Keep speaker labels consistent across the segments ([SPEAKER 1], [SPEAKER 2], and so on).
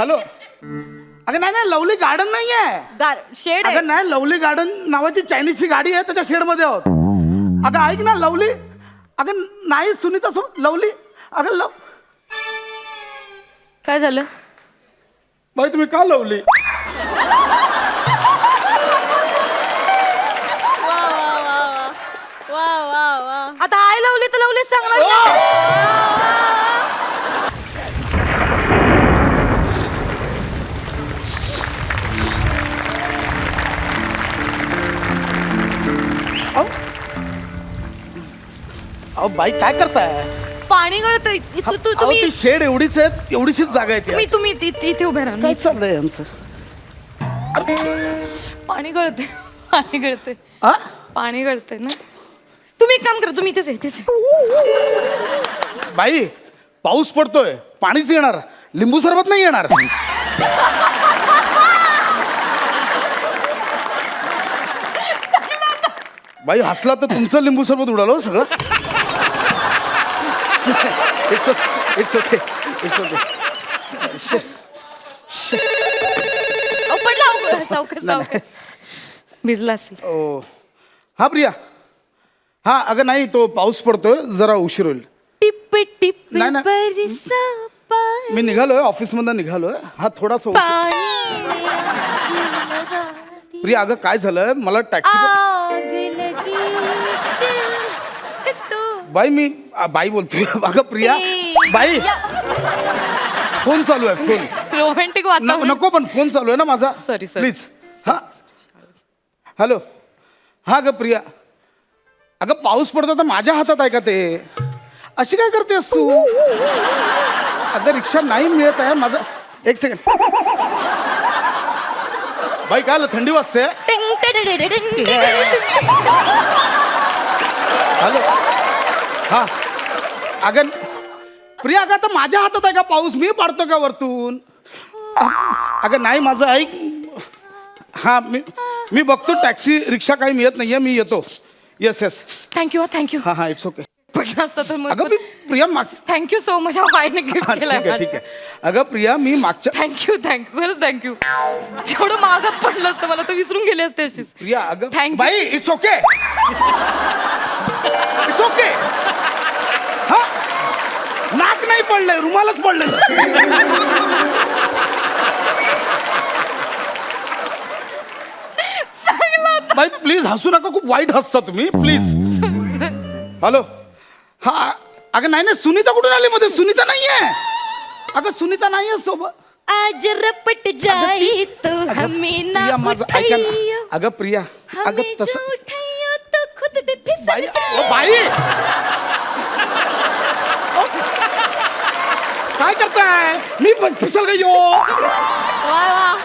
[SPEAKER 1] Hello. अगं नाही नाही, लवली गार्डन नाही आहे.
[SPEAKER 2] शेड आहे.
[SPEAKER 1] अगं नाही, लवली गार्डन नावाची चायनीजची गाडी आहे, त्याच्या शेडमध्ये आहोत. अगं ऐक ना, लवली. अगं नाही, सुनीता सोबत लवली. अगं
[SPEAKER 2] काय झालं?
[SPEAKER 1] बाई तुम्ही का लवली?
[SPEAKER 2] आता आय लवली तर लवली सांगणार नाही.
[SPEAKER 1] अहो बाई काय करताय?
[SPEAKER 2] पाणी गळतंय. तुम्ही
[SPEAKER 1] ती शेड एवढीच आहे, एवढीशीच जागा आहे ती.
[SPEAKER 2] तुम्ही इथे उभे राहा.
[SPEAKER 1] काय चाललंय यांचं?
[SPEAKER 2] पाणी गळतंय. पाणी गळतंय.
[SPEAKER 1] आ?
[SPEAKER 2] पाणी गळतंय ना. तुम्ही एक काम करा, तुम्ही इथेच.
[SPEAKER 1] बाई पाऊस पडतोय, पाणीच येणार, लिंबू सरबत नाही येणार. बाई हसला तर तुमचं लिंबू सरबत उडालो सगळं. It's okay.
[SPEAKER 2] सावकाश भिजला असेल.
[SPEAKER 1] ओ हा प्रिया. हा अगं नाही, तो पाऊस पडतोय, जरा उशीर होईल.
[SPEAKER 2] टिप टिप
[SPEAKER 1] नाही ना.
[SPEAKER 2] बरसा पाणी.
[SPEAKER 1] मी निघालोय, ऑफिस मधून निघालोय. हा थोडासा प्रिया अगं काय झालं, मला टॅक्सी. बाई मी बाई बोलतोय. अगं प्रिया बाई फोन चालू आहे. फोन
[SPEAKER 2] रोमॅन्टिक
[SPEAKER 1] नको, पण फोन चालू आहे ना माझा.
[SPEAKER 2] Sorry
[SPEAKER 1] please. हा हॅलो. हा ग प्रिया, अगं पाऊस पडतो तर माझ्या हातात आहे का ते? अशी काय करतेस तू? अगं रिक्षा नाही मिळत आहे माझा. एक सेकंड बाई, काय थंडी वाजते? हॅलो. हा अगं प्रिया, अगं आता माझ्या हातात आहे का पाऊस? मी पाडतो का वरतून? अगं नाही, माझं ऐक. हा मी बघतो, टॅक्सी रिक्षा काही मिळत नाहीये, मी येतो. येस.
[SPEAKER 2] थँक्यू.
[SPEAKER 1] हा इट्स ओके. अगं
[SPEAKER 2] मग
[SPEAKER 1] मी प्रिया
[SPEAKER 2] थँक्यू सो मच. वाईने गिफ्ट केलाय.
[SPEAKER 1] ठीक आहे. अगं प्रिया मी मागच्या
[SPEAKER 2] थँक्यू खरंच थँक्यू. एवढं मागत पडलं असतं मला, तर विसरून गेले असते अशीच.
[SPEAKER 1] प्रिया अगं
[SPEAKER 2] Thank you.
[SPEAKER 1] By its okay. It's okay. हा नाक नाही पडलंय, रुमालच पडलंय. बाई प्लीज हसू नका, खूप वाईट हसता तुम्ही, प्लीज. हॅलो. हा अगं नाही, सुनीता कुठून आली मध्ये? सुनीता नाहीये. अगं सुनीता नाहीये सोबत.
[SPEAKER 2] आज रपट जाई तो हमें ना
[SPEAKER 1] प्रिया माझं ऐका ना.
[SPEAKER 2] उठाइयो.
[SPEAKER 1] अगं प्रिया, अगं
[SPEAKER 2] हमें
[SPEAKER 1] तसं
[SPEAKER 2] जो उठाइयो तो खुद भी फिसल
[SPEAKER 1] बाई.
[SPEAKER 2] जाए.
[SPEAKER 1] ओ बाई काय करताय? मी फिसल गयो.
[SPEAKER 2] वा.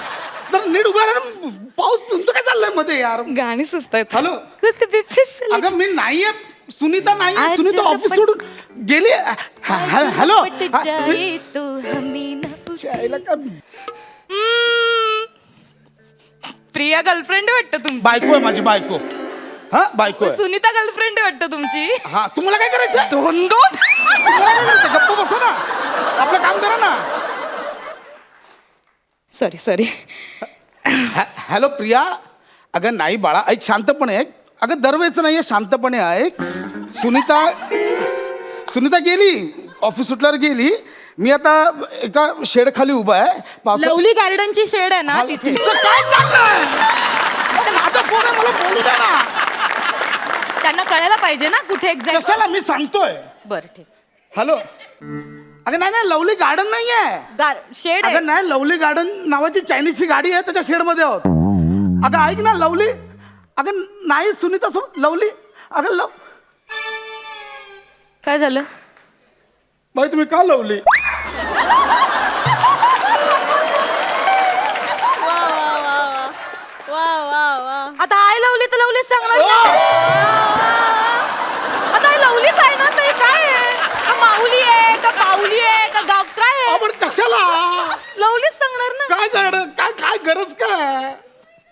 [SPEAKER 1] तर नीट उभा राहा ना. पाऊस तुमचं काय चाललंय मध्ये यार?
[SPEAKER 2] गाणी सुचतायत.
[SPEAKER 1] हॅलो.
[SPEAKER 2] खुद भी फिसल
[SPEAKER 1] अगं मी नाहीये, सुनीता नाहीये.
[SPEAKER 2] आज
[SPEAKER 1] सुनीता ऑफिस
[SPEAKER 2] रपट-
[SPEAKER 1] सोडून गेली. हॅलो.
[SPEAKER 2] रपट जाई तो हमें ना
[SPEAKER 1] चायला का
[SPEAKER 2] प्रिया गर्लफ्रेंड वाटतं तुमची.
[SPEAKER 1] बायको आहे माझी, बायको. हा बायको आहे.
[SPEAKER 2] सुनीता गर्लफ्रेंड वाटतं तुमची.
[SPEAKER 1] हा तुम्हाला काय करायचं?
[SPEAKER 2] दोन
[SPEAKER 1] तुम्हाला काय करायचं? गप्प बसा ना, आपलं काम करा ना.
[SPEAKER 2] सॉरी.
[SPEAKER 1] हॅलो प्रिया. अगं नाही बाळा, ऐक शांतपणे ऐक. अगं दरवेळेच नाहीये, शांतपणे ऐक. सुनीता गेली, ऑफिस सुटल्यावर गेली. मी आता एका शेड खाली उभा आहे.
[SPEAKER 2] लवली गार्डनची शेड आहे ना तिथे.
[SPEAKER 1] तुमचं काय चाललंय? अगं, माझा फोन आहे, मला बोलू द्या ना.
[SPEAKER 2] त्यांना कळायला पाहिजे ना कुठे एक्झॅक्ट.
[SPEAKER 1] कशाला? मी सांगतोय.
[SPEAKER 2] बरं ठीक.
[SPEAKER 1] हॅलो. अगं नाही, लवली गार्डन नाही आहे.
[SPEAKER 2] शेड आहे.
[SPEAKER 1] अगं नाही, लवली गार्डन नावाची चायनीजची गाडी आहे, त्याच्या शेडमध्ये आहोत. अगं ऐक ना, लवली. अगं नाही, सुनीता सोबत लवली. अगं
[SPEAKER 2] काय झालं?
[SPEAKER 1] बाई तुम्ही का लवली?
[SPEAKER 2] आता आय लवली तर लवलीच सांगणार नाही. आता आय लवलीच आहे ना. ते काय आहे? का माऊली आहे का पाऊली आहे का गाव काय आहे?
[SPEAKER 1] आपण कशाला
[SPEAKER 2] लवलीच सांगणार ना.
[SPEAKER 1] काय करणार? काय गरज काय?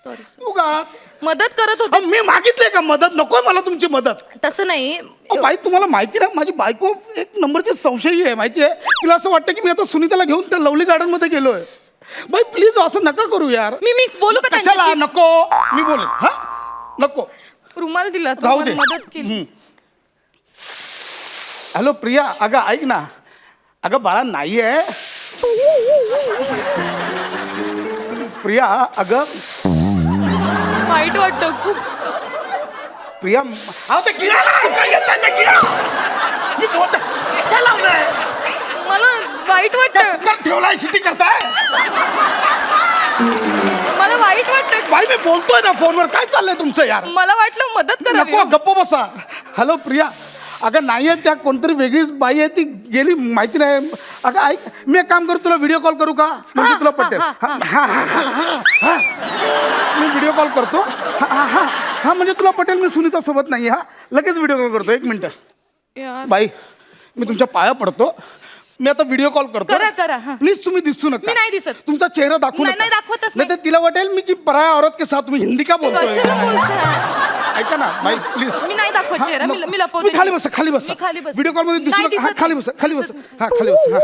[SPEAKER 2] सॉरी
[SPEAKER 1] उगाच
[SPEAKER 2] मदत करत होते.
[SPEAKER 1] मी मागितले का मदत? नकोय मला तुमची मदत.
[SPEAKER 2] तसं नाही.
[SPEAKER 1] बाई तुम्हाला माहिती ना, माझी बायको एक नंबरची संशयी आहे, माहिती आहे. तिला असं वाटतं की मी आता सुनीताला घेऊन त्या लवली गार्डन मध्ये गेलोय. बाई प्लीज असं नका करू यार.
[SPEAKER 2] मी बोलू का
[SPEAKER 1] कशाला
[SPEAKER 2] त्यांच्याशी?
[SPEAKER 1] नको, मी बोलेन. हा नको,
[SPEAKER 2] रुमाल दिला तो,
[SPEAKER 1] राहू
[SPEAKER 2] मला
[SPEAKER 1] दे.
[SPEAKER 2] मदत केली.
[SPEAKER 1] हॅलो प्रिया, अगं ऐक ना, अगं बाळा नाही आहे प्रिया. अगं
[SPEAKER 2] वाईट वाटतं खूप.
[SPEAKER 1] प्रिया, अहो ते किडा नाही, काय येतंय ते किडा? मी बोलतोय, काय लावलंय?
[SPEAKER 2] मला वाईट
[SPEAKER 1] काय
[SPEAKER 2] वाटतं.
[SPEAKER 1] कुकर ठेवलाय, शिटी करताय?
[SPEAKER 2] मला वाईट वाटतं.
[SPEAKER 1] बाई मी बोलतोय ना फोनवर, काय चाललंय तुमचं यार?
[SPEAKER 2] मला वाटलं मदत करावी.
[SPEAKER 1] नको, गप्प बसा. हॅलो प्रिया, अगं नाही आहे, त्या कोणतरी वेगळीच बाई आहे, ती गेली माहिती नाही. अगं ऐक, मी एक काम करू, तुला व्हिडिओ कॉल करू का? म्हणजे तुला पटेल. हा, मी व्हिडिओ कॉल करतो. हा म्हणजे तुला पटेल, मी सुनीता सोबत नाही. हा लगेच व्हिडिओ कॉल करतो, 1 मिनिट.
[SPEAKER 2] यार.
[SPEAKER 1] बाई मी तुमच्या पाया पडतो, मी आता व्हिडिओ कॉल करतो.
[SPEAKER 2] करा, हा.
[SPEAKER 1] प्लीज तुम्ही दिसू नका.
[SPEAKER 2] मी नाही दिसत.
[SPEAKER 1] तुमचा चेहरा दाखवू
[SPEAKER 2] नाही,
[SPEAKER 1] नका.
[SPEAKER 2] नाही दाखवतच
[SPEAKER 1] नाही तर तिला वाटेल मी की पराया औरत के साथ तुम्ही हिंदी का बोलतोय.
[SPEAKER 2] कशाला बोलताय?
[SPEAKER 1] ऐका ना बाई प्लीज.
[SPEAKER 2] मी नाही दाखवत चेहरा, मी लपवते.
[SPEAKER 1] मी खाली बसा, खाली बसा.
[SPEAKER 2] मी खाली बस.
[SPEAKER 1] व्हिडिओ कॉल मध्ये
[SPEAKER 2] नाही
[SPEAKER 1] दिसू नका. हा
[SPEAKER 2] दिसत.
[SPEAKER 1] खाली बसा, खाली बसा. हा खाली बसा.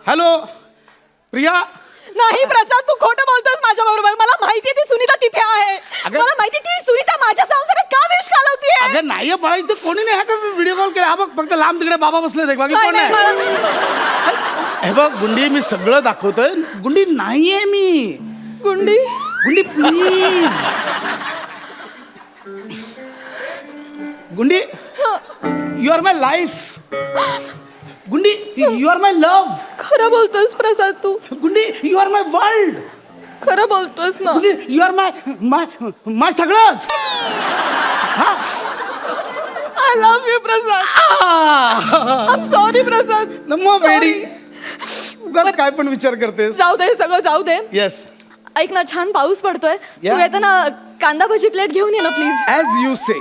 [SPEAKER 1] हॅलो प्रिया.
[SPEAKER 3] नाही प्रसाद, तू खोटं बोलतोस माझ्या बरोबर. मला माहिती ती सुनीता तिथे आहे.
[SPEAKER 1] अगं-
[SPEAKER 3] मला माहिती ती सुनीता माझ्या संसारात का विष घालवतीये.
[SPEAKER 1] अगं नाही बाळा, इथं कोणी नाही. हा का व्हिडिओ कॉल केला? हा बघ फक्त लांब तिकडे बाबा बसले ते, बाकी कोण
[SPEAKER 3] नाही,
[SPEAKER 1] नाही.
[SPEAKER 3] मला-
[SPEAKER 1] हे बघ गुंडी, मी सगळं दाखवतोय. गुंडी नाहीये मी.
[SPEAKER 3] गुंडी
[SPEAKER 1] गुंडी प्लीज. गुंडी, यू आर माय लाईफ. गुंडी, यू आर माय लव्ह.
[SPEAKER 3] खरं बोलतोस प्रसाद, तू
[SPEAKER 1] गुंडी, यू आर माय वर्ल्ड.
[SPEAKER 3] खरं बोलतोस ना.
[SPEAKER 1] गुंडी, you are my my my सगळंच. हा
[SPEAKER 3] I love you Prasad. I am sorry Prasad.
[SPEAKER 1] मग
[SPEAKER 3] Sorry.
[SPEAKER 1] वेडी, उगाच काय पण विचार करतेस.
[SPEAKER 3] जाऊ दे, सगळं जाऊ दे.
[SPEAKER 1] येस,
[SPEAKER 3] ऐक ना, छान पाऊस पडतोय.
[SPEAKER 1] Yeah.
[SPEAKER 3] तू येताना कांदा भजी प्लेट घेऊन ये ना प्लीज.
[SPEAKER 1] ॲज यू से.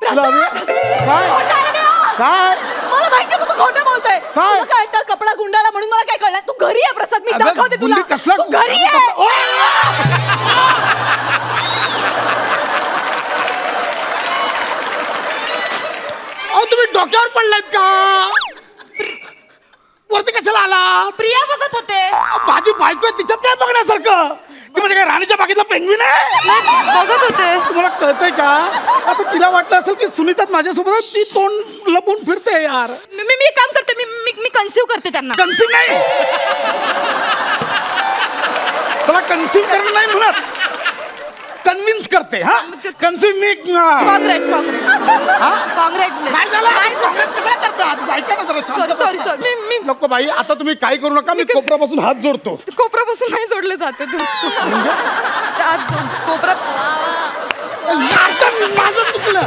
[SPEAKER 3] प्रसाद!
[SPEAKER 1] काय
[SPEAKER 3] खोटारड्या!
[SPEAKER 1] काय
[SPEAKER 3] मला माहिती आहे तू खोटं बोलतोय.
[SPEAKER 1] काय?
[SPEAKER 3] तुला कळतं कपडा गुंडाळा म्हणून मला काय कळलं. तू घरी आहे प्रसाद, मी
[SPEAKER 1] अगं,
[SPEAKER 3] दाखवते तुला.
[SPEAKER 1] गुंडी कसला
[SPEAKER 3] तू घरी आहे.
[SPEAKER 1] अहो तुम्ही डोक्यावर पडलात का? वरती कशाला आला?
[SPEAKER 2] प्रिया बघत होते.
[SPEAKER 1] माझी बायको आहे, तिच्यात काय बघण्यासारखं? ती म्हणजे काय राणीच्या बागेतला पेंग्विन आहे?
[SPEAKER 2] बघत होते.
[SPEAKER 1] तुम्हाला कळतंय का? आता तिला वाटलं असेल की सुनीतात माझ्यासोबत आहे, ती तोंड लपून फिरते यार.
[SPEAKER 2] मी एक काम करते, मी कन्सिव्ह करते त्यांना.
[SPEAKER 1] कन्सिव्ह नाही, त्याला कन्सिव्ह करणं नाही म्हणत, कन्व्हिन्स करते. हा कन्सिव्ह मी
[SPEAKER 2] काँग्रेस
[SPEAKER 1] नाही झालं. काँग्रेस कशाला करतात? ऐका ना जरा, शांत
[SPEAKER 2] सॉरी
[SPEAKER 1] बसा.
[SPEAKER 2] मी
[SPEAKER 1] नको बाई, आता तुम्ही काय करू नका, मी कोपऱ्यापासून हात जोडतो.
[SPEAKER 2] कोपऱ्यापासून नाही सोडले जाते तू. आज कोपरा.
[SPEAKER 1] आता माझं चुकलं.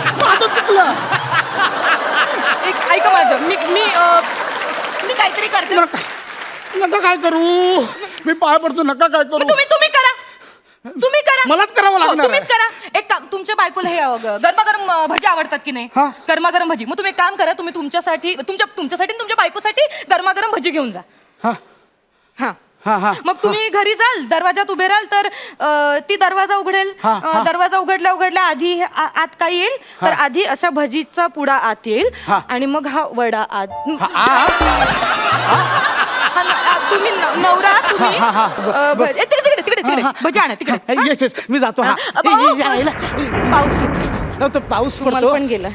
[SPEAKER 2] ऐका माझं, मी काहीतरी करते.
[SPEAKER 1] नका काय करू, मी पाय पडतो. नका काय करू.
[SPEAKER 2] तुम्ही करा.
[SPEAKER 1] मलाच करावं लागणार आहे.
[SPEAKER 2] तुम्हीच करा. एक काम, तुमच्या बायकोला हे गरमागरम भजी आवडतात की नाही?
[SPEAKER 1] हा.
[SPEAKER 2] गरमागरम भजी. मग तुम्ही एक काम करा, तुम्ही तुमच्यासाठी आणि तुमच्या बायकोसाठी गरमागरम भजी घेऊन जा.
[SPEAKER 1] हा
[SPEAKER 2] हा.
[SPEAKER 1] हा हा
[SPEAKER 2] मग तुम्ही घरी जाल, दरवाजात उभे राहाल तर ती दरवाजा उघडेल.
[SPEAKER 1] हा, हा.
[SPEAKER 2] दरवाजा उघडल्या आधी आत काय येईल तर आधी अशा भजीचा पुडा आत येईल
[SPEAKER 1] हा.
[SPEAKER 2] आणि मग हा वडा आत. तुम्ही नवरा तुम्ही
[SPEAKER 1] हा, हा, हा.
[SPEAKER 2] तिकडे भजी आणा तिकडे.
[SPEAKER 1] येस येस, मी जातो. हा
[SPEAKER 2] पाऊस येतो.
[SPEAKER 1] तो पाऊस
[SPEAKER 2] मला
[SPEAKER 1] पडतो.
[SPEAKER 2] पण गेला.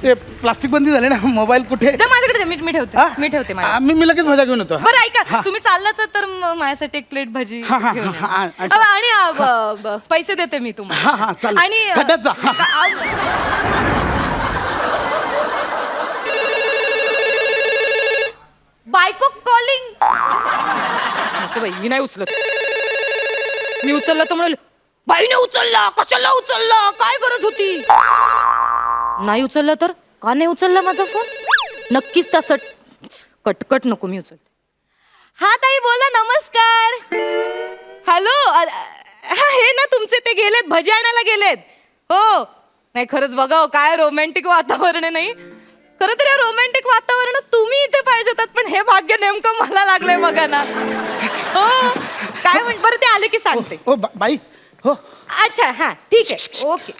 [SPEAKER 1] ते प्लास्टिक बंदी झाली ना, मोबाईल कुठे?
[SPEAKER 2] दे माझ्याकडे दे, मी ठेवते.
[SPEAKER 1] हा?
[SPEAKER 2] मी ठेवते माझ्या.
[SPEAKER 1] मी लगेच भजा घेऊन येतो.
[SPEAKER 2] बरं ऐका, तुम्ही चाललात तर माझ्यासाठी एक प्लेट भजी
[SPEAKER 1] हा, हा,
[SPEAKER 2] घेऊन
[SPEAKER 1] हा,
[SPEAKER 2] या.
[SPEAKER 1] हा, हा.
[SPEAKER 2] आणि पैसे देते मी तुम्हाला.
[SPEAKER 1] हा, हा, चालेल.
[SPEAKER 2] आणि
[SPEAKER 1] खड्ड्यात जा. हा.
[SPEAKER 2] बायको कॉलिंग. नको बाई, मी नाही उचलत. मी उचलला तर म्हणेल बाईने उचलला, कशाला उचलला, काय गरज होती. नाही उचलला तर का नाही उचलला माझा फोन? नक्कीच तसं कटकट नको, मी उचलते. हा ताई बोला, नमस्कार. हॅलो, हे ना तुमचे ते गेलेत, भजी आणायला गेलेत. हो नाही, खरंच बघा हो, काय रोमॅन्टिक वातावरण आहे. नाही खरं तर या रोमॅन्टिक वातावरणात तुम्ही इथे पाहिजे होतात, पण हे भाग्य नेमकं मला लागलंय बघा ना. हो काय बरं, ते आले की सांगते.
[SPEAKER 1] ओ बाई, हो
[SPEAKER 2] अच्छा हा ठीक आहे, ओके.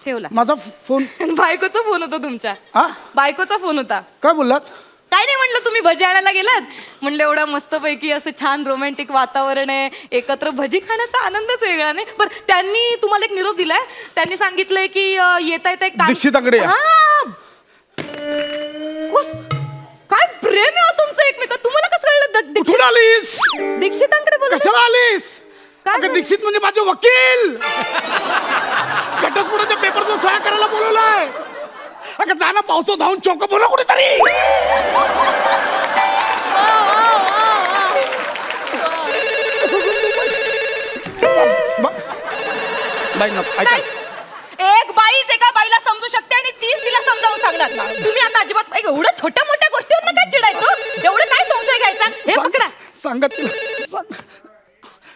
[SPEAKER 2] ठेवला.
[SPEAKER 1] माझा फोन.
[SPEAKER 2] बायकोचा फोन होता तुमच्या.
[SPEAKER 1] हा?
[SPEAKER 2] बायकोचा फोन होता.
[SPEAKER 1] काय बोललात?
[SPEAKER 2] काय नाही म्हणलं, तुम्ही भजी आणायला गेलात. म्हणलं एवढा मस्तपैकी असं छान रोमॅन्टिक वातावरण आहे, एकत्र भजी खाण्याचा आनंदच वेगळा. नाही पण त्यांनी तुम्हाला एक निरोप दिलाय. त्यांनी सांगितलंय की येता येता एक
[SPEAKER 1] दीक्षितांकडे या.
[SPEAKER 2] काय प्रेम आहे हो तुमचं एकमेकात. तुम्हाला कसं कळलं
[SPEAKER 1] कुठून आलीस?
[SPEAKER 2] दीक्षितांकडे बोलवलं?
[SPEAKER 1] कशाला आलीस?
[SPEAKER 2] काय
[SPEAKER 1] अगं
[SPEAKER 2] झालं?
[SPEAKER 1] दीक्षित म्हणजे माझे वकील. घटस्फोटाच्या पेपरचं सह्या करायला बोलवलंय. अगं जाणं पावसात धावून चौक बोला कुठेतरी. बाई नको, ऐका.
[SPEAKER 2] एक बाईच एका बाईला समजू शकते आणि तीच तिला समजावून सांगणार. तुम्ही आता अजिबात एवढ्या छोट्या मोठ्या गोष्टींवर काय चिडायचं, एवढं काय संशय घ्यायचा. हे पकडा,
[SPEAKER 1] सांगा तिला.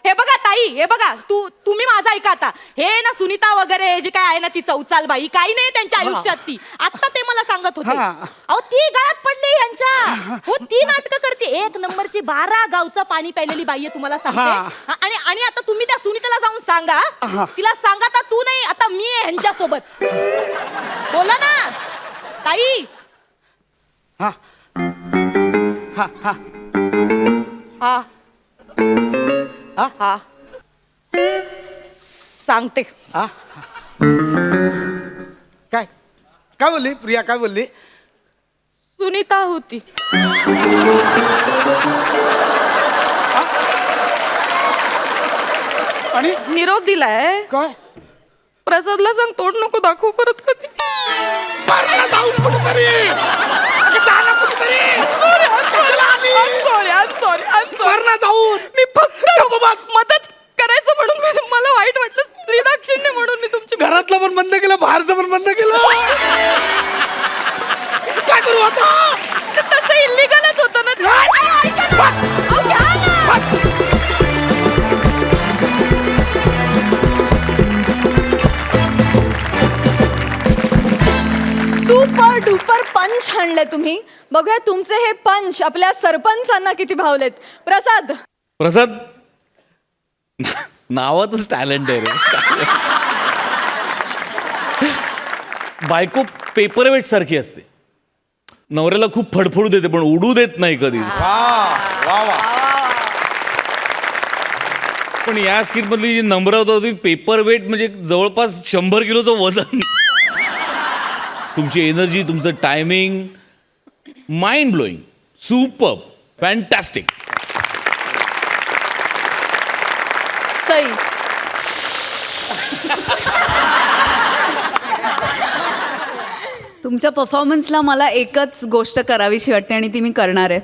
[SPEAKER 2] हे बघा ताई, हे बघा तुम्ही माझा ऐका आता. हे ना सुनीता वगैरे जे काय आहे ना, ती चौचाल बाई काही नाही त्यांच्या आयुष्यात. ती आता ते मला सांगत होते.
[SPEAKER 1] हा.
[SPEAKER 2] अहो ती गळ्यात पडली यांच्या. हो ती नाटकं करते. 1 नंबरची 12 गावचं पाणी प्यायलेली बाई आहे, तुम्हाला सांगते.
[SPEAKER 1] हा.
[SPEAKER 2] हा, आणि आता तुम्ही त्या सुनीताला जाऊन सांगा.
[SPEAKER 1] हा.
[SPEAKER 2] तिला सांगा आता तू नाही, आता मी आहे ह्यांच्यासोबत. बोला ना ताई.
[SPEAKER 1] हा हा हा
[SPEAKER 2] हा
[SPEAKER 1] हा
[SPEAKER 2] हा सांगते.
[SPEAKER 1] हा काय काय बोलली प्रिया? काय बोलली?
[SPEAKER 2] सुनीता होती.
[SPEAKER 1] आणि
[SPEAKER 2] निरोप दिलाय.
[SPEAKER 1] काय?
[SPEAKER 2] प्रसादला सांग तोड नको दाखवू परत कधी.
[SPEAKER 1] मारला जाऊन कुठेतरी. अगं जा ना कुठेतरी. मारला जाऊन.
[SPEAKER 2] मी फक्त
[SPEAKER 1] गप्प बस.
[SPEAKER 2] मदत करायचं म्हणून मला वाईट वाटलं. स्त्रीदाक्षिण्य म्हणून मी तुमची
[SPEAKER 1] घरातलं पण बंद केलं, बाहेरचं पण बंद केलं. काय करू आता?
[SPEAKER 2] तसं इलिगलच होतं ना. ऐका ना. अहो, घ्या ना.
[SPEAKER 3] सुपर डुपर पंच आणले तुम्ही. बघूया तुमचे हे पंच आपल्या सरपंचांना किती भावलेत. प्रसाद
[SPEAKER 4] प्रसाद नावातच टॅलेंट आहे रे. बायको पेपरवेट सारखी असते. नवऱ्याला खूप फडफडू देते पण उडू देत नाही कधी.
[SPEAKER 1] वा वा.
[SPEAKER 4] पण या स्किट मधली जी नम्रता होती, पेपरवेट म्हणजे जवळपास 100 किलोचं वजन. तुमची एनर्जी, तुमचं timing, mind blowing, super, fantastic.
[SPEAKER 3] Sai
[SPEAKER 5] तुमच्या परफॉर्मन्सला मला एकच गोष्ट करावीशी वाटते आणि ती मी करणार आहे.